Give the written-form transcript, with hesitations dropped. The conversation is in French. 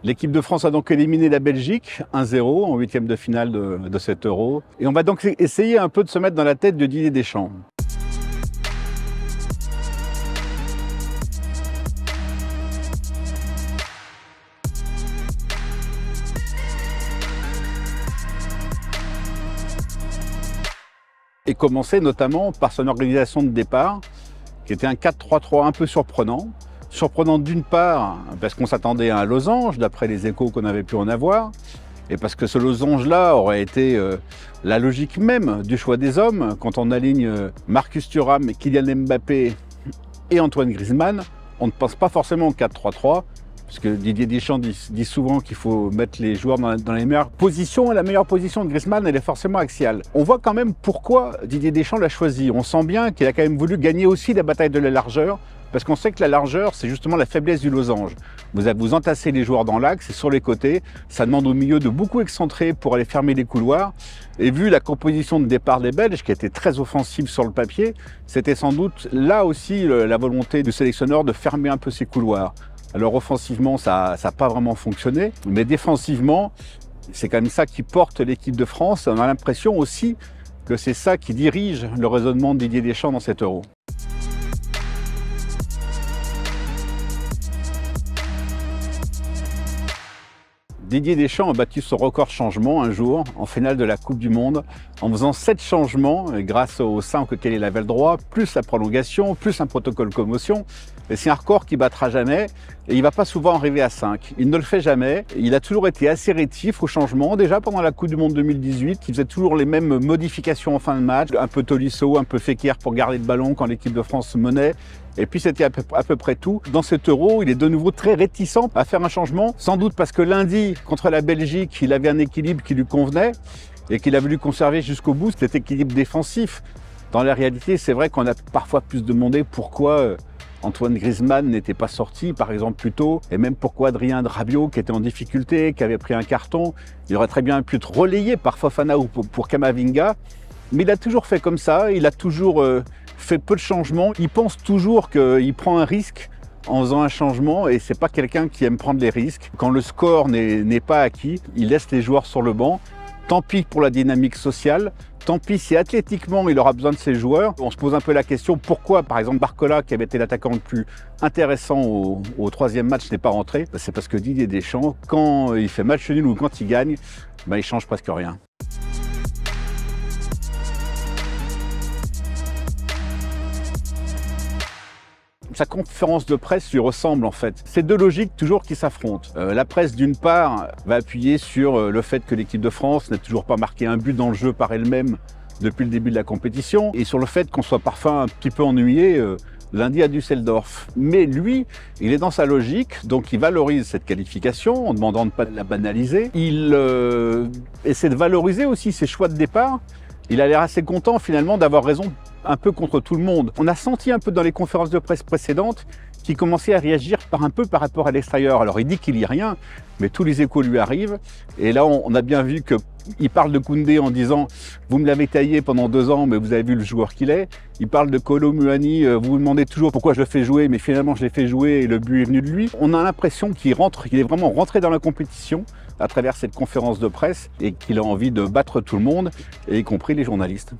L'équipe de France a donc éliminé la Belgique 1-0 en huitième de finale de cet Euro. Et on va donc essayer un peu de se mettre dans la tête de Didier Deschamps. Et commencer notamment par son organisation de départ, qui était un 4-3-3 un peu surprenant. Surprenant d'une part parce qu'on s'attendait à un losange, d'après les échos qu'on avait pu en avoir, et parce que ce losange-là aurait été la logique même du choix des hommes. Quand on aligne Marcus Thuram, Kylian Mbappé et Antoine Griezmann, on ne pense pas forcément au 4-3-3, parce que Didier Deschamps dit souvent qu'il faut mettre les joueurs dans les meilleures positions, et la meilleure position de Griezmann, elle est forcément axiale. On voit quand même pourquoi Didier Deschamps l'a choisi. On sent bien qu'il a quand même voulu gagner aussi la bataille de la largeur, parce qu'on sait que la largeur, c'est justement la faiblesse du losange. Vous entassez les joueurs dans l'axe et sur les côtés, ça demande au milieu de beaucoup excentrer pour aller fermer les couloirs. Et vu la composition de départ des Belges, qui était très offensive sur le papier, c'était sans doute là aussi la volonté du sélectionneur de fermer un peu ses couloirs. Alors offensivement, ça n'a pas vraiment fonctionné, mais défensivement, c'est quand même ça qui porte l'équipe de France. On a l'impression aussi que c'est ça qui dirige le raisonnement de Didier Deschamps dans cet Euro. Didier Deschamps a battu son record changement un jour en finale de la Coupe du Monde en faisant 7 changements grâce aux 5 auxquels il avait le droit, plus la prolongation, plus un protocole commotion. Et c'est un record qu'il ne battra jamais et il ne va pas souvent arriver à 5. Il ne le fait jamais. Il a toujours été assez rétif au changement. Déjà pendant la Coupe du Monde 2018, il faisait toujours les mêmes modifications en fin de match. Un peu Tolisso, un peu Fekir pour garder le ballon quand l'équipe de France menait. Et puis c'était à peu près tout. Dans cet Euro, il est de nouveau très réticent à faire un changement, sans doute parce que lundi, contre la Belgique, il avait un équilibre qui lui convenait et qu'il a voulu conserver jusqu'au bout, cet équilibre défensif. Dans la réalité, c'est vrai qu'on a parfois pu se demander pourquoi Antoine Griezmann n'était pas sorti, par exemple, plus tôt, et même pourquoi Adrien Rabiot, qui était en difficulté, qui avait pris un carton, il aurait très bien pu être relayé par Fofana ou pour Camavinga. Mais il a toujours fait comme ça, il a toujours fait peu de changements. Il pense toujours qu'il prend un risque en faisant un changement et c'est pas quelqu'un qui aime prendre les risques. Quand le score n'est pas acquis, il laisse les joueurs sur le banc. Tant pis pour la dynamique sociale, tant pis si athlétiquement il aura besoin de ses joueurs. On se pose un peu la question pourquoi, par exemple, Barcola, qui avait été l'attaquant le plus intéressant au troisième match, n'est pas rentré. C'est parce que Didier Deschamps, quand il fait match nul ou quand il gagne, il change presque rien. Sa conférence de presse lui ressemble en fait. C'est deux logiques toujours qui s'affrontent. La presse d'une part va appuyer sur le fait que l'équipe de France n'a toujours pas marqué un but dans le jeu par elle-même depuis le début de la compétition et sur le fait qu'on soit parfois un petit peu ennuyé lundi à Düsseldorf. Mais lui, il est dans sa logique, donc il valorise cette qualification en demandant de ne pas la banaliser. Il essaie de valoriser aussi ses choix de départ. Il a l'air assez content finalement d'avoir raison un peu contre tout le monde. On a senti un peu dans les conférences de presse précédentes qu'il commençait à réagir par rapport à l'extérieur. Alors il dit qu'il n'y a rien, mais tous les échos lui arrivent. Et là, on a bien vu qu'il parle de Koundé en disant « Vous me l'avez taillé pendant 2 ans, mais vous avez vu le joueur qu'il est ». Il parle de Kolo Muani, vous vous demandez toujours pourquoi je le fais jouer, mais finalement je l'ai fait jouer et le but est venu de lui. On a l'impression qu'il est vraiment rentré dans la compétition à travers cette conférence de presse et qu'il a envie de battre tout le monde, y compris les journalistes.